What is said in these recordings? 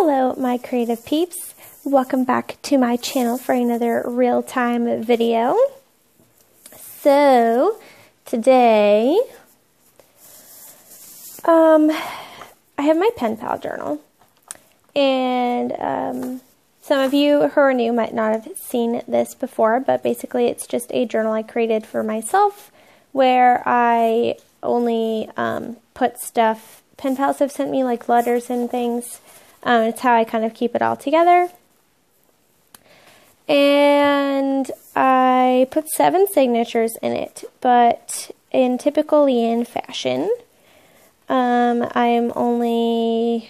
Hello my creative peeps, welcome back to my channel for another real-time video. So today I have my pen pal journal, and some of you who are new might not have seen this before, but basically it's just a journal I created for myself where I only put stuff pen pals have sent me, like letters and things. It's how I kind of keep it all together. And I put 7 signatures in it, but in typical Leanne fashion, I'm only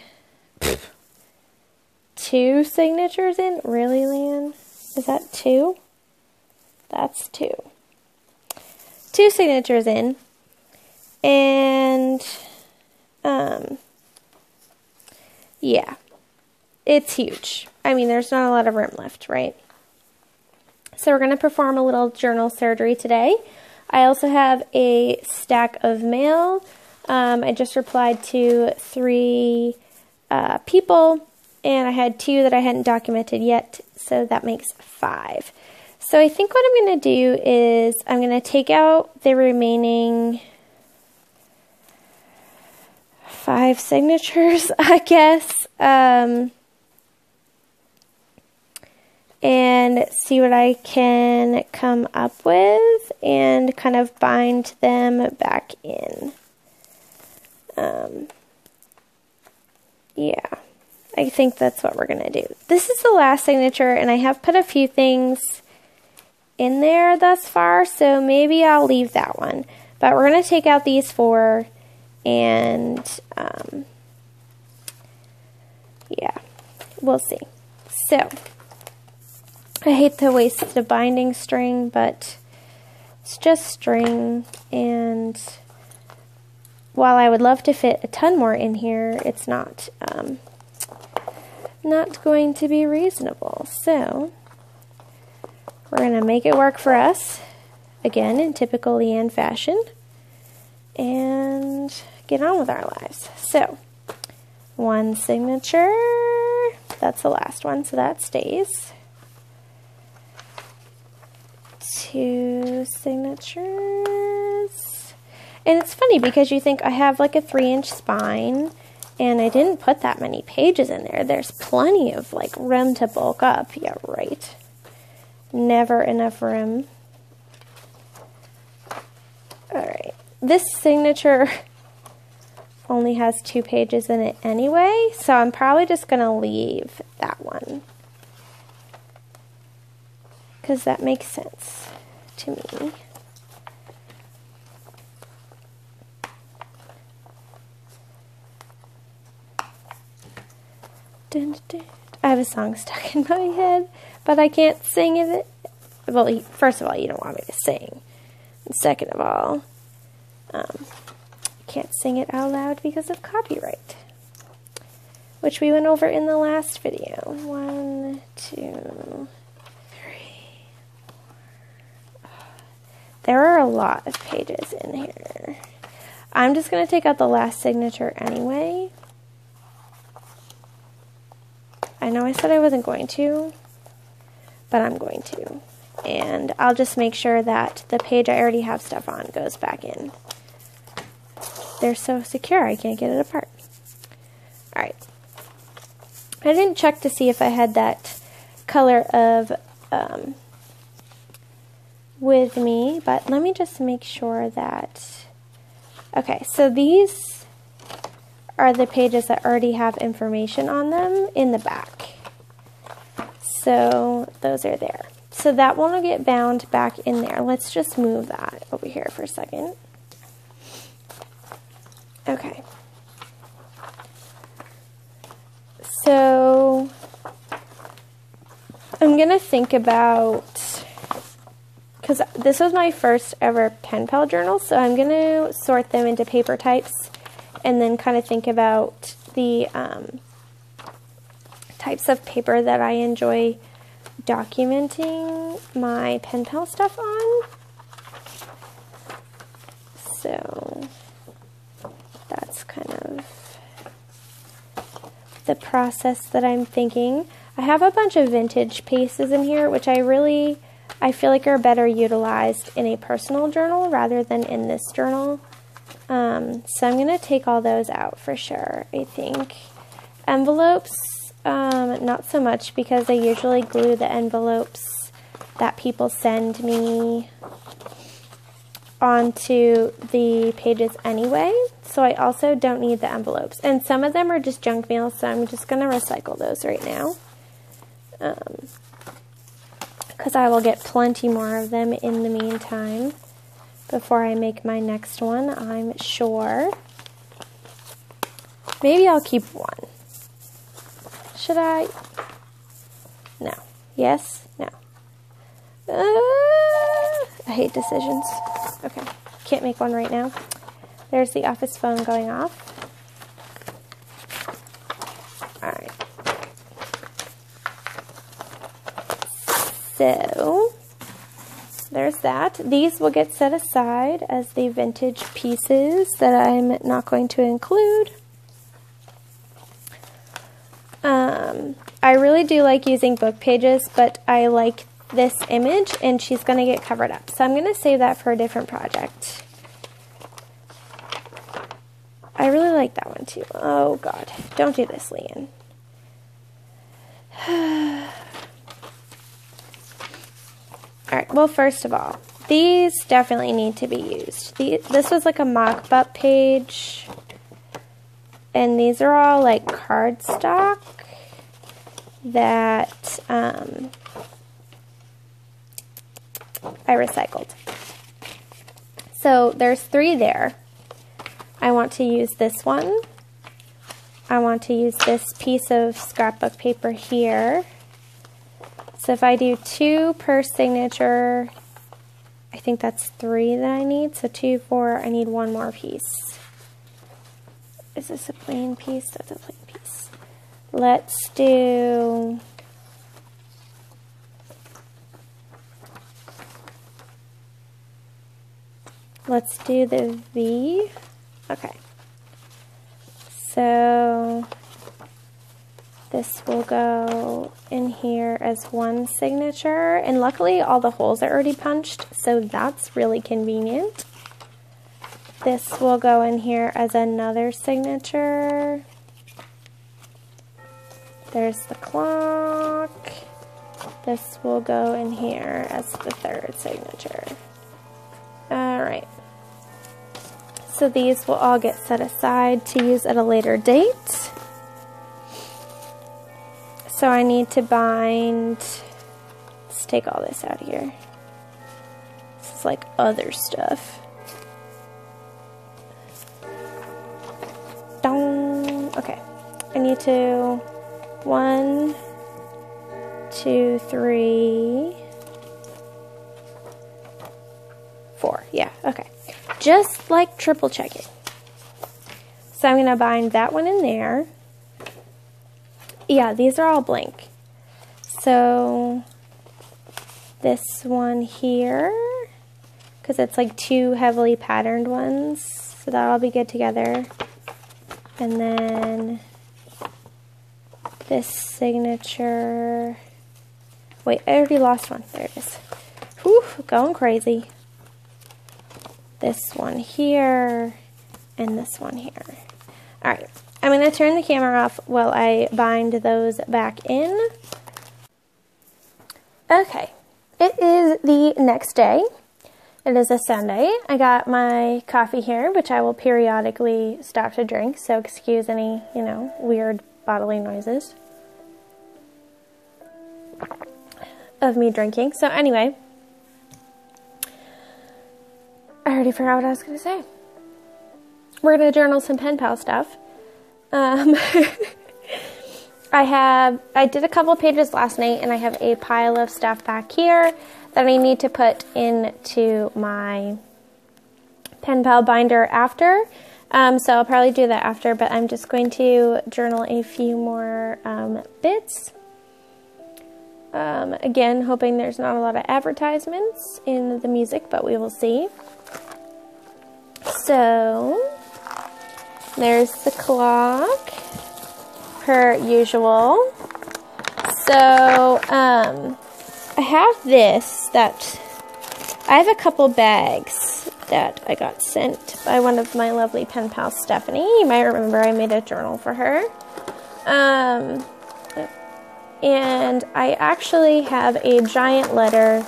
2 signatures in. Really, Leanne? Is that 2? That's 2. 2 signatures in. And, yeah. It's huge. I mean, there's not a lot of room left, right? So we're going to perform a little journal surgery today. I also have a stack of mail. I just replied to 3 people, and I had 2 that I hadn't documented yet, so that makes 5. So I think what I'm going to do is I'm going to take out the remaining 5 signatures, I guess, and see what I can come up with and kind of bind them back in. Yeah, I think that's what we're going to do. This is the last signature, and I have put a few things in there thus far, so maybe I'll leave that one. But we're going to take out these 4, and yeah, we'll see. So I hate to waste the binding string, but it's just string, and while I would love to fit a ton more in here, it's not going to be reasonable. So we're going to make it work for us, again, in typical Leanne fashion, and get on with our lives. So 1 signature, that's the last one, so that stays. 2 signatures. And it's funny because you think I have like a 3-inch spine, and I didn't put that many pages in there. There's plenty of like room to bulk up. Yeah, right. Never enough room. Alright. This signature only has 2 pages in it anyway, so I'm probably just going to leave that one, because that makes sense to me. Dun, dun. I have a song stuck in my head, but I can't sing it. Well, first of all, you don't want me to sing. And second of all, I can't sing it out loud because of copyright, which we went over in the last video. 1, 2, 3, 4. There are a lot of pages in here. I'm just going to take out the last signature anyway. I know I said I wasn't going to, but I'm going to. And I'll just make sure that the page I already have stuff on goes back in. They're so secure, I can't get it apart. Alright. I didn't check to see if I had that color of with me, but let me just make sure that... Okay, so these are the pages that already have information on them in the back. So those are there. So that one will get bound back in there. Let's just move that over here for a second. Okay. So I'm going to think about, because this was my first ever pen pal journal, so I'm going to sort them into paper types and then kind of think about the types of paper that I enjoy documenting my pen pal stuff on. So that's kind of the process that I'm thinking. I have a bunch of vintage pieces in here, which I feel like are better utilized in a personal journal rather than in this journal. So I'm going to take all those out for sure, I think. Envelopes, not so much, because I usually glue the envelopes that people send me onto the pages anyway. So I also don't need the envelopes. And some of them are just junk mail, so I'm just going to recycle those right now. Because I will get plenty more of them in the meantime before I make my next one, I'm sure. Maybe I'll keep one. Should I? No. Yes? No. I hate decisions. Okay. Can't make one right now. There's the office phone going off. Alright. So, there's that. These will get set aside as the vintage pieces that I'm not going to include. I really do like using book pages, but I like this image and she's going to get covered up. So I'm going to save that for a different project. I really like that one too. Oh God, don't do this, Leanne. Alright, well, first of all, these definitely need to be used. This was like a mock-up page, and these are all like cardstock that I recycled. So there's 3 there. I want to use this one. I want to use this piece of scrapbook paper here. So if I do 2 per signature, I think that's 3 that I need. So 2, 4, I need 1 more piece. Is this a plain piece? That's a plain piece. Let's do... Let's do the V. Okay. So this will go in here as 1 signature, and luckily all the holes are already punched, so that's really convenient. This will go in here as another signature. There's the clock. This will go in here as the 3rd signature. Alright. So these will all get set aside to use at a later date. So I need to bind, let's take all this out of here. This is like other stuff. Dong. Okay, I need to 1, 2, 3, 4. Yeah, okay. Just like triple checking. So I'm going to bind that one in there. Yeah, these are all blank. So this one here, because it's like 2 heavily patterned ones, so that'll all be good together. And then this signature, wait, I already lost one. There it is. Whew, going crazy. This one here, and this one here. Alright, I'm going to turn the camera off while I bind those back in. Okay, it is the next day. It is a Sunday. I got my coffee here, which I will periodically stop to drink, so excuse any, weird bodily noises of me drinking. So anyway, I already forgot what I was going to say. We're going to journal some pen pal stuff. I did a couple pages last night, and I have a pile of stuff back here that I need to put into my pen pal binder after. So I'll probably do that after, but I'm just going to journal a few more bits. Again, hoping there's not a lot of advertisements in the music, but we will see. So, there's the clock. per usual. So, I have this that, I have a couple bags that I got sent by one of my lovely pen pals, Stephanie. You might remember I made a journal for her. And I actually have a giant letter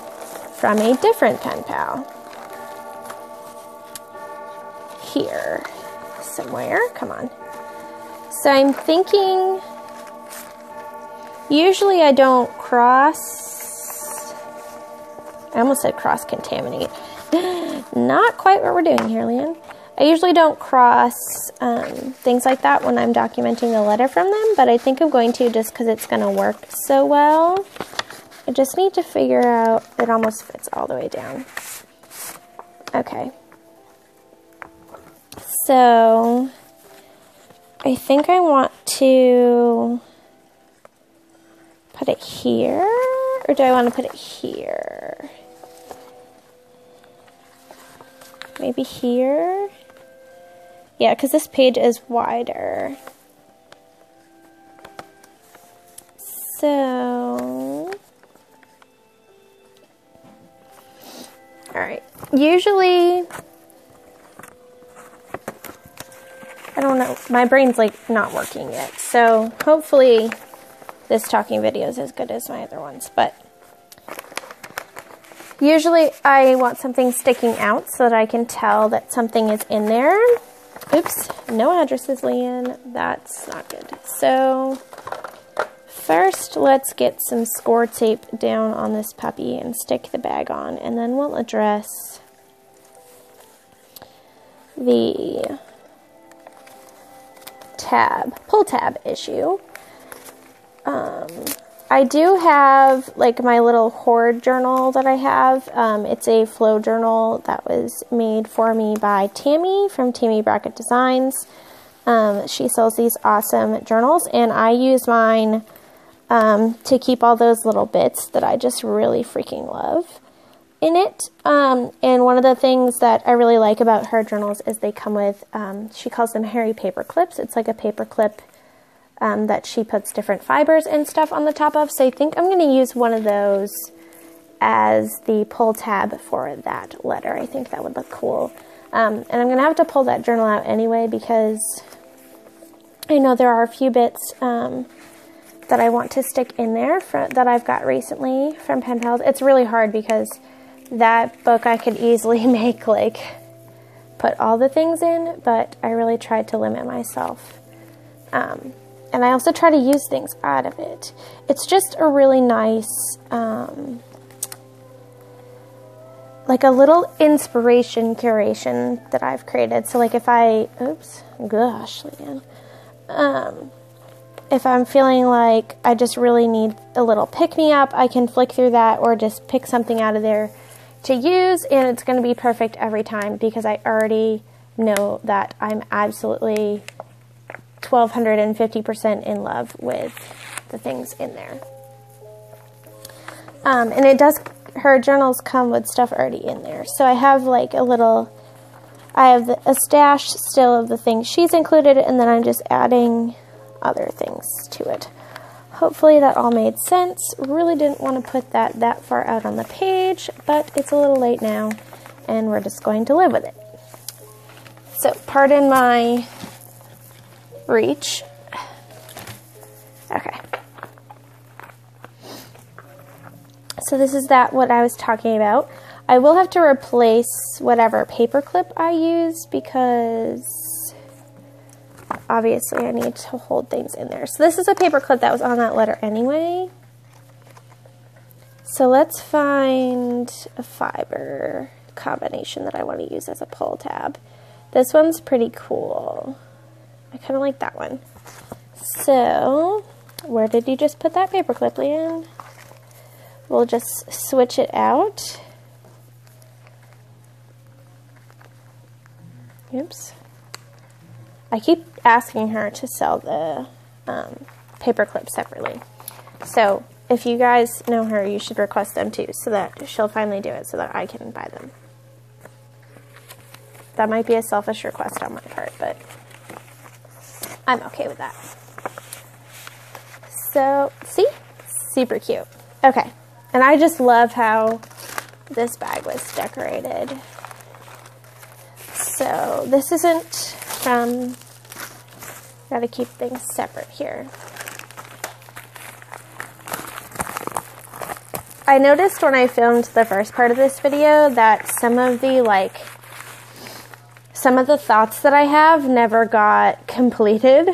from a different pen pal. Here, somewhere, come on. So I'm thinking, usually I don't I almost said cross-contaminate. Not quite what we're doing here, Leanne. I usually don't cross things like that when I'm documenting a letter from them, but I think I'm going to just because it's going to work so well. I just need to figure out, it almost fits all the way down. Okay. So, I think I want to put it here, or do I want to put it here? Maybe here? Yeah, because this page is wider. So, alright. Usually, I don't know, my brain's like not working yet. So, hopefully, this talking video is as good as my other ones. But, usually I want something sticking out so that I can tell that something is in there. Oops, no addresses, Leanne. That's not good. So, first let's get some score tape down on this puppy and stick the bag on, and then we'll address the pull tab issue. I do have like my little hoard journal that I have. It's a flow journal that was made for me by Tammy from Tammy Brackett Designs. She sells these awesome journals, and I use mine to keep all those little bits that I just really freaking love in it. And one of the things that I really like about her journals is they come with, she calls them hairy paper clips. It's like a paper clip that she puts different fibers and stuff on the top of. So I think I'm going to use one of those as the pull tab for that letter. I think that would look cool. And I'm going to have to pull that journal out anyway because I know there are a few bits that I want to stick in there that I've got recently from pen pals. It's really hard because that book I could easily make like put all the things in, but I really tried to limit myself. And I also try to use things out of it. It's just a really nice, like a little inspiration curation that I've created. So like if Leanne. If I'm feeling like I just really need a little pick-me-up, I can flick through that or just pick something out of there to use, and it's going to be perfect every time because I already know that I'm absolutely 1250% in love with the things in there. And her journals come with stuff already in there. So I have like I have a stash still of the things she's included, and then I'm just adding other things to it. Hopefully that all made sense. Really didn't want to put that far out on the page, but it's a little late now, and we're just going to live with it. So pardon my reach. Okay. So this is what I was talking about. I will have to replace whatever paperclip I use because obviously I need to hold things in there. So this is a paperclip that was on that letter anyway. So let's find a fiber combination that I want to use as a pull tab. This one's pretty cool. I kind of like that one. So, where did you just put that paperclip, Leanne? We'll just switch it out. Oops. I keep asking her to sell the paperclips separately. So, if you guys know her, you should request them too, so that she'll finally do it so that I can buy them. That might be a selfish request on my part, but I'm okay with that. So, see? Super cute. Okay. And I just love how this bag was decorated. So, this isn't from... Gotta keep things separate here. I noticed when I filmed the first part of this video that some of the thoughts that I have never got completed.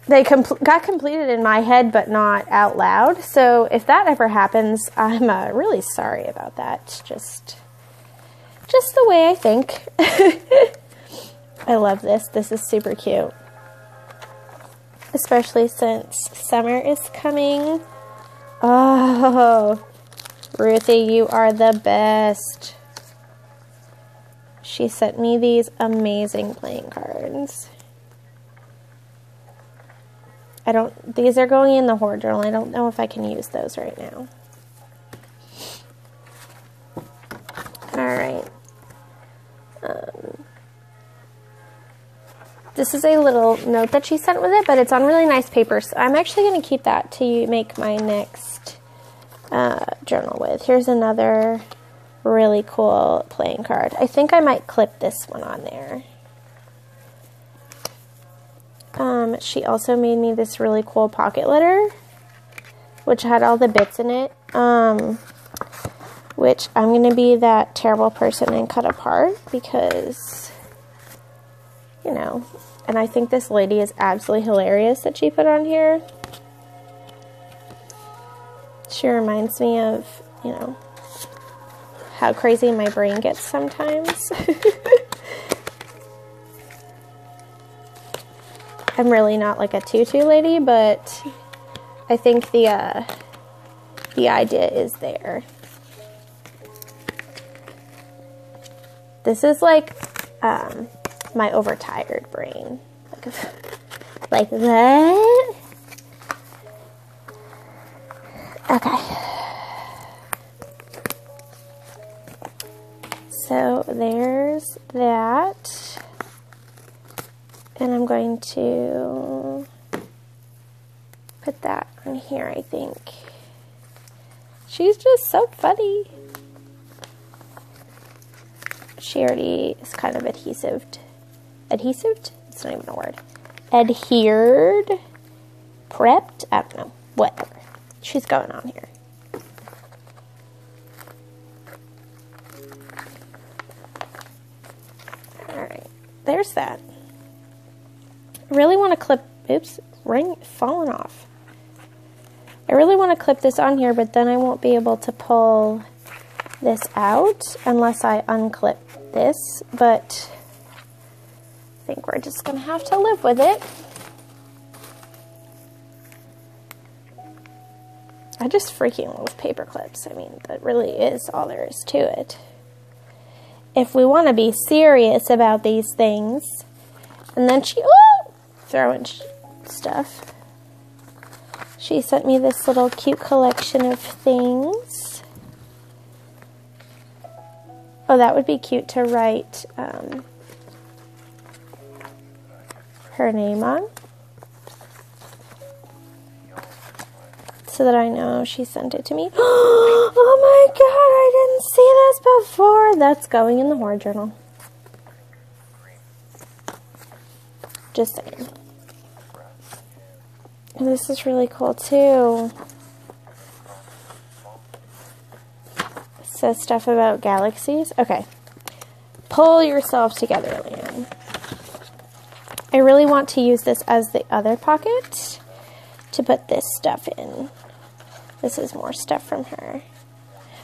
They got completed in my head, but not out loud. So if that ever happens, I'm really sorry about that. Just the way I think. I love this. This is super cute. Especially since summer is coming. Oh, Ruthie, you are the best. She sent me these amazing playing cards. These are going in the hoard journal. I don't know if I can use those right now. Alright. This is a little note that she sent with it, but it's on really nice paper, so I'm actually going to keep that to make my next journal with. Here's another really cool playing card. I think I might clip this one on there. She also made me this really cool pocket letter, which had all the bits in it, which I'm going to be that terrible person and cut apart because, you know, and I think this lady is absolutely hilarious that she put on here. She reminds me of, you know, how crazy my brain gets sometimes. I'm really not like a tutu lady, but I think the idea is there. This is like my overtired brain. Like that. Okay. So there's that. And I'm going to put that on here, I think. She's just so funny. She already is kind of adhesived. Adhesived? It's not even a word. Adhered? Prepped? I don't know. Whatever. She's going on here. Alright. There's that. I really want to clip... Oops. Ring falling off. I really want to clip this on here, but then I won't be able to pull this out unless I unclip this, but I think we're just going to have to live with it. I just freaking love paper clips. I mean, that really is all there is to it. If we want to be serious about these things, and then she, oh, throwing stuff. She sent me this little cute collection of things. Oh, that would be cute to write her name on, so that I know she sent it to me. Oh my god, I didn't see this before. That's going in the hoard journal. Just saying. And this is really cool too. It says stuff about galaxies. Okay. Pull yourself together, Leanne. I really want to use this as the other pocket to put this stuff in. This is more stuff from her.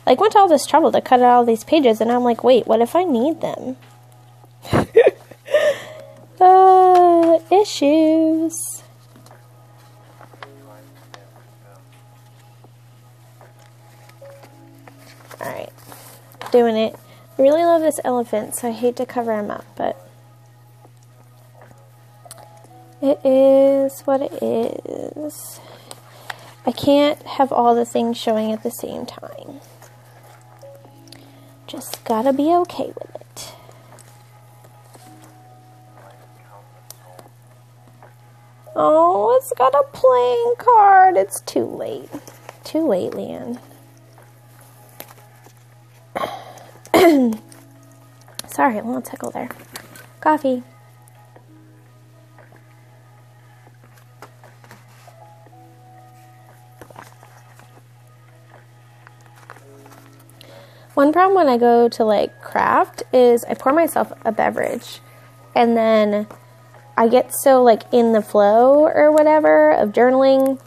Like, went to all this trouble to cut out all these pages, and I'm like, wait, what if I need them? Issues. Alright. Doing it. I really love this elephant, so I hate to cover him up, but it is what it is. I can't have all the things showing at the same time. Just gotta be okay with it. Oh, it's got a playing card. It's too late. Too late, Leanne. Sorry, a little tickle there. Coffee. One problem when I go to like craft is I pour myself a beverage and then I get so like in the flow or whatever of journaling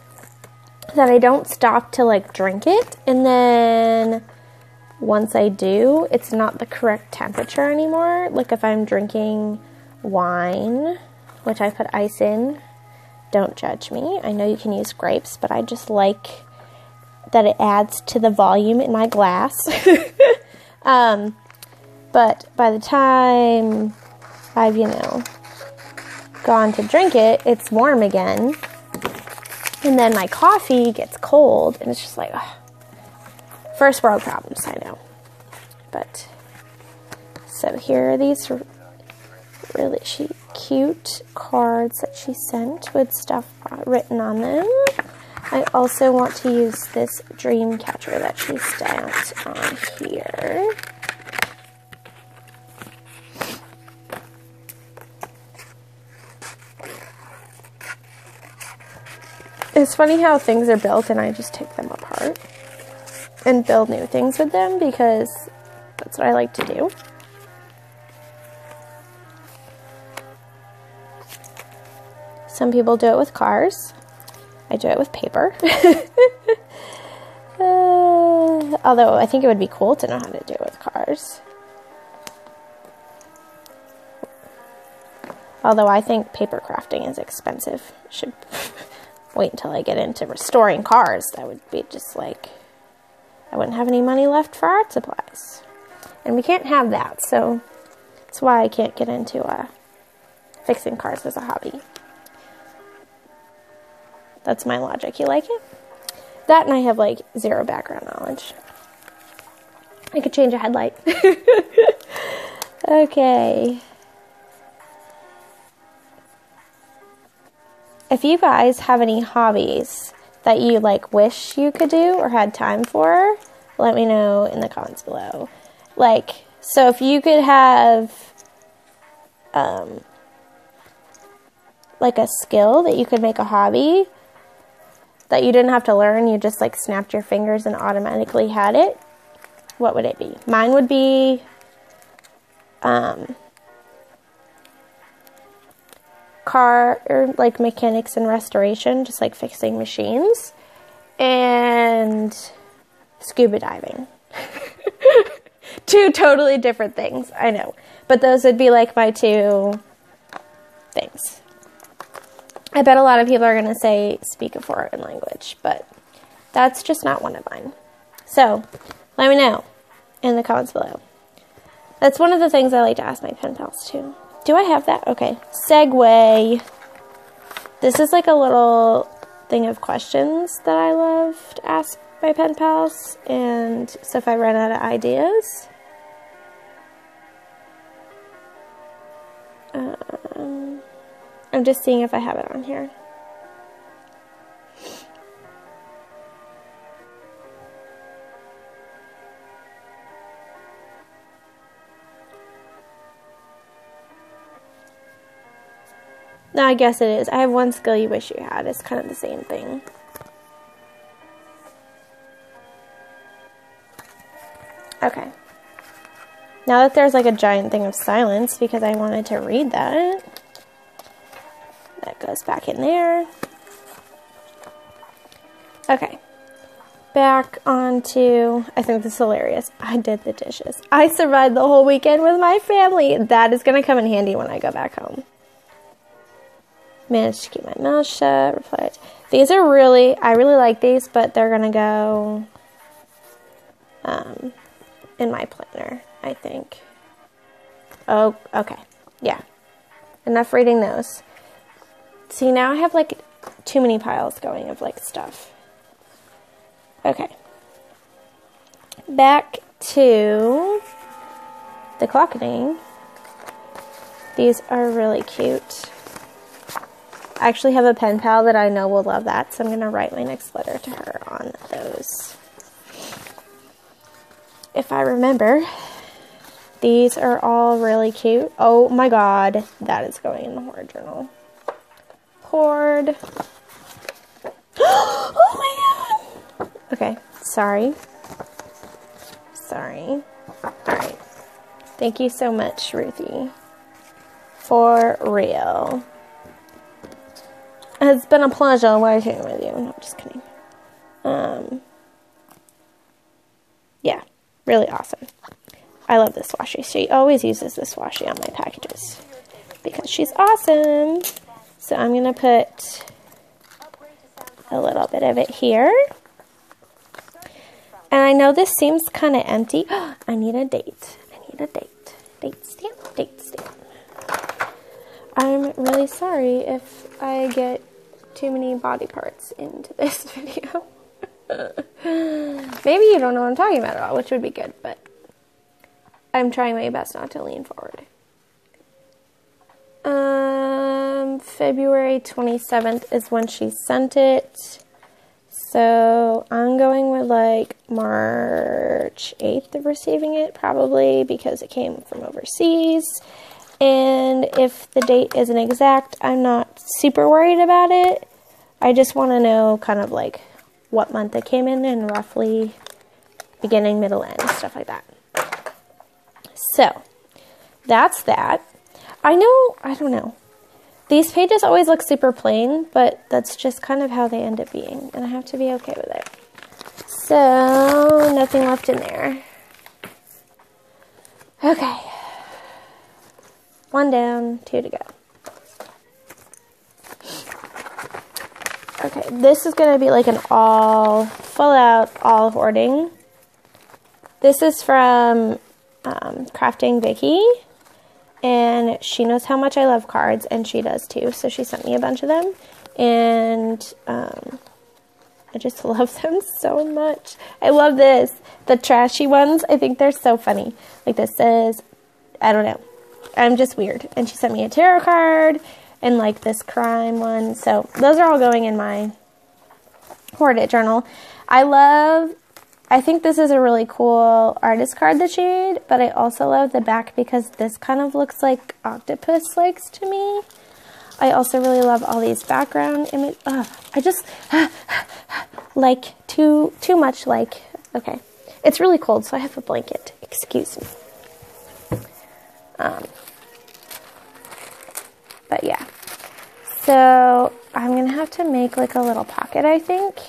that I don't stop to like drink it, and then once I do, it's not the correct temperature anymore. Like if I'm drinking wine, which I put ice in, don't judge me. I know you can use grapes, but I just like that it adds to the volume in my glass. But by the time I've, gone to drink it, it's warm again. And then my coffee gets cold, and it's just like, ugh. First world problems, I know. But, so here are these really cute cards that she sent with stuff written on them. I also want to use this dream catcher that she stamped on here. It's funny how things are built and I just take them apart and build new things with them because that's what I like to do. Some people do it with cars. I do it with paper. Although I think it would be cool to know how to do it with cars. Although I think paper crafting is expensive. Should wait until I get into restoring cars. That would be just like, I wouldn't have any money left for art supplies. And we can't have that, so that's why I can't get into fixing cars as a hobby. That's my logic. You like it? That and I have like zero background knowledge. I could change a headlight. Okay. If you guys have any hobbies that you like wish you could do or had time for, let me know in the comments below. Like, so if you could have like a skill that you could make a hobby that you didn't have to learn, you just like snapped your fingers and automatically had it, what would it be? Mine would be car or like mechanics and restoration, just like fixing machines, and scuba diving. Two totally different things, I know, but those would be like my two things. I bet a lot of people are going to say speak a foreign language, but that's just not one of mine. So let me know in the comments below. That's one of the things I like to ask my pen pals too. Do I have that? Okay. Segue. This is like a little thing of questions that I love to ask my pen pals. And so if I run out of ideas, I'm just seeing if I have it on here. No, I guess it is. I have one skill you wish you had. It's kind of the same thing. Okay. Now that there's like a giant thing of silence because I wanted to read that. That goes back in there. Okay. Back onto, I think this is hilarious. I did the dishes. I survived the whole weekend with my family. That is going to come in handy when I go back home. Managed to keep my mouth shut. Replied. These are really, I really like these, but they're going to go in my planner, I think. Oh, okay. Yeah. Enough reading those. See, now I have like too many piles going of like stuff. Okay. Back to the clock knitting. These are really cute. I actually have a pen pal that I know will love that, so I'm going to write my next letter to her on those. If I remember, these are all really cute. Oh my god, that is going in the hoard journal. Hoard. Oh my god. Okay, sorry. Sorry. Alright. Thank you so much, Ruthie. For real. It's been a pleasure working with you. No, just kidding. Yeah, really awesome. I love this washi. She always uses this washi on my packages because she's awesome. So I'm going to put a little bit of it here. And I know this seems kind of empty. I need a date. I need a date. Date stamp. Date stamp. I'm really sorry if I get too many body parts into this video. Maybe you don't know what I'm talking about at all, which would be good, but I'm trying my best not to lean forward. February 27th is when she sent it. So I'm going with like March 8th of receiving it, probably, because it came from overseas. And if the date isn't exact, I'm not super worried about it. I just want to know kind of like what month it came in and roughly beginning, middle, end, stuff like that. So that's that. I don't know. These pages always look super plain, but that's just kind of how they end up being, and I have to be okay with it. So, nothing left in there. Okay. 1 down, 2 to go. Okay, this is going to be like an full out all hoarding. This is from Crafting Vicky. And she knows how much I love cards, and she does too. So she sent me a bunch of them, and I just love them so much. I love this. The trashy ones, I think they're so funny. Like this says, I don't know. I'm just weird. And she sent me a tarot card, and like this crime one. So those are all going in my hoarded journal. I think this is a really cool artist card that she made, but I also love the back because this kind of looks like octopus legs to me. I also really love all these background images. I just like too much like. Okay. It's really cold, so I have a blanket. Excuse me. But yeah. So I'm going to have to make like a little pocket, I think,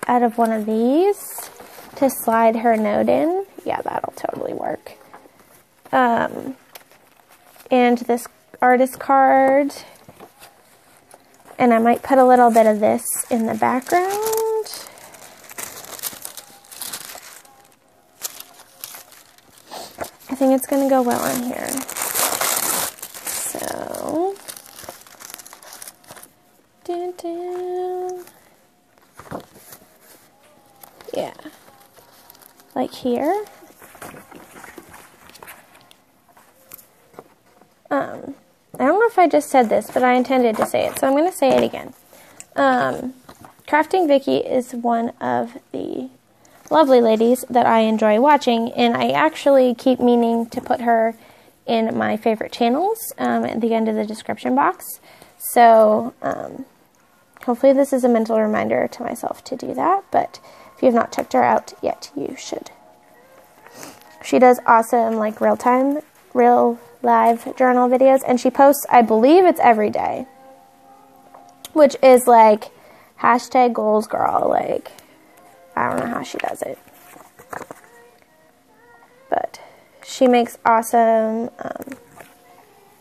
out of one of these to slide her note in. Yeah, that'll totally work. And this artist card. And I might put a little bit of this in the background. I think it's going to go well in here. So, dun, dun. Yeah. Like here. I don't know if I just said this, but I intended to say it, so I'm going to say it again. Crafting Vicky is one of the lovely ladies that I enjoy watching, and I actually keep meaning to put her in my favorite channels at the end of the description box. So hopefully this is a mental reminder to myself to do that, but if you have not checked her out yet, you should. She does awesome like real live journal videos, and she posts, I believe it's every day, which is like hashtag goals girl. Like, I don't know how she does it, but she makes awesome,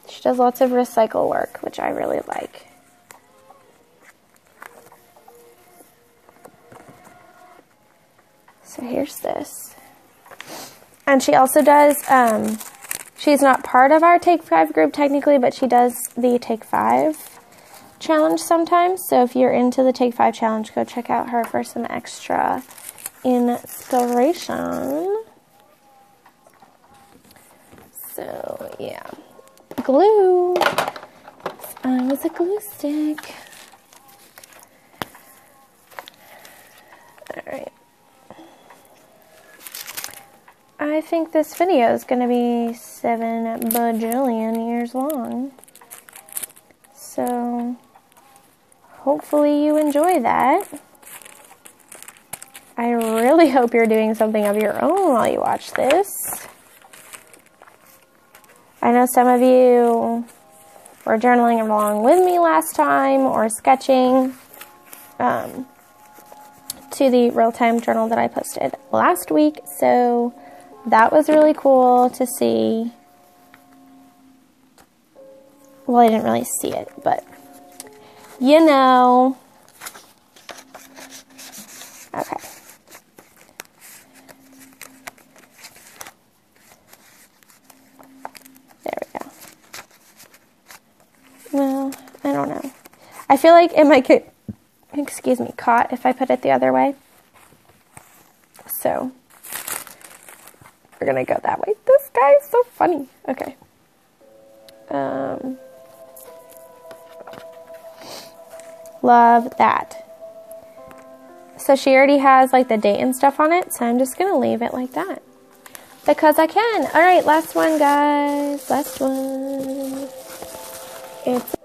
she does lots of recycle work, which I really like. So here's this. And she also does, she's not part of our Take 5 group technically, but she does the Take 5 challenge sometimes. So if you're into the Take 5 challenge, go check out her for some extra inspiration. So yeah, glue. Was a glue stick. Alright. I think this video is going to be 7 bajillion years long. So, hopefully you enjoy that. I really hope you're doing something of your own while you watch this. I know some of you were journaling along with me last time or sketching to the real-time journal that I posted last week. So that was really cool to see. Well, I didn't really see it, but you know. Okay. There we go. Well, I don't know. I feel like it might get, excuse me, caught if I put it the other way. So, we're gonna go that way. This guy is so funny. Okay. Love that. So she already has like the date and stuff on it, so I'm just gonna leave it like that because I can. All right, last one, guys. Last one. It's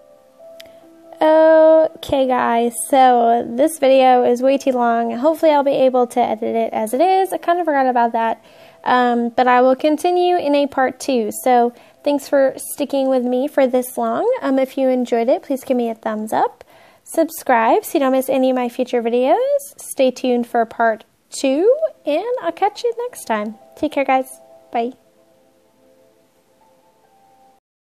okay, guys. So this video is way too long. Hopefully, I'll be able to edit it as it is. I kind of forgot about that, but I will continue in a part 2. So thanks for sticking with me for this long. If you enjoyed it, please give me a thumbs up. Subscribe so you don't miss any of my future videos. Stay tuned for part 2, and I'll catch you next time. Take care, guys. Bye.